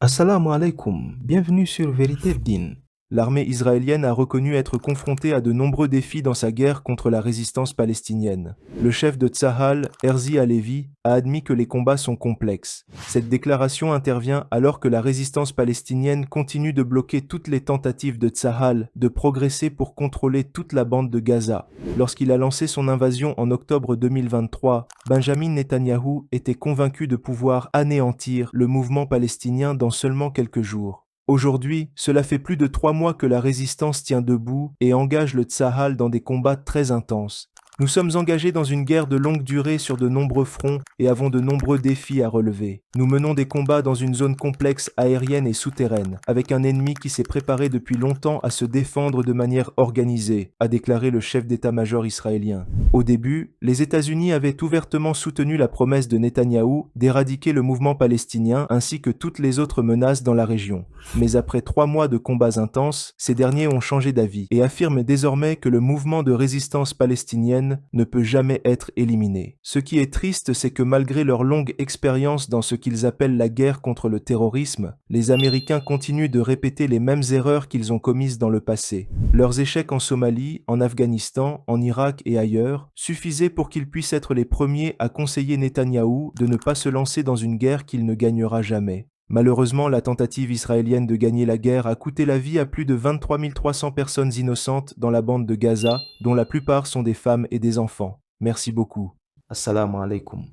Assalamu alaikum, bienvenue sur Vérité Din. L'armée israélienne a reconnu être confrontée à de nombreux défis dans sa guerre contre la résistance palestinienne. Le chef de Tsahal, Herzi Halevi, a admis que les combats sont complexes. Cette déclaration intervient alors que la résistance palestinienne continue de bloquer toutes les tentatives de Tsahal de progresser pour contrôler toute la bande de Gaza. Lorsqu'il a lancé son invasion en octobre 2023, Benjamin Netanyahou était convaincu de pouvoir anéantir le mouvement palestinien dans seulement quelques jours. Aujourd'hui, cela fait plus de 3 mois que la résistance tient debout et engage le Tsahal dans des combats très intenses. Nous sommes engagés dans une guerre de longue durée sur de nombreux fronts et avons de nombreux défis à relever. Nous menons des combats dans une zone complexe aérienne et souterraine, avec un ennemi qui s'est préparé depuis longtemps à se défendre de manière organisée, a déclaré le chef d'état-major israélien. Au début, les États-Unis avaient ouvertement soutenu la promesse de Netanyahou d'éradiquer le mouvement palestinien ainsi que toutes les autres menaces dans la région. Mais après 3 mois de combats intenses, ces derniers ont changé d'avis et affirment désormais que le mouvement de résistance palestinienne ne peut jamais être éliminé. Ce qui est triste, c'est que malgré leur longue expérience dans ce qu'ils appellent la guerre contre le terrorisme, les Américains continuent de répéter les mêmes erreurs qu'ils ont commises dans le passé. Leurs échecs en Somalie, en Afghanistan, en Irak et ailleurs suffisaient pour qu'ils puissent être les premiers à conseiller Netanyahou de ne pas se lancer dans une guerre qu'il ne gagnera jamais. Malheureusement, la tentative israélienne de gagner la guerre a coûté la vie à plus de 23 300 personnes innocentes dans la bande de Gaza, dont la plupart sont des femmes et des enfants. Merci beaucoup. Assalamu alaikum.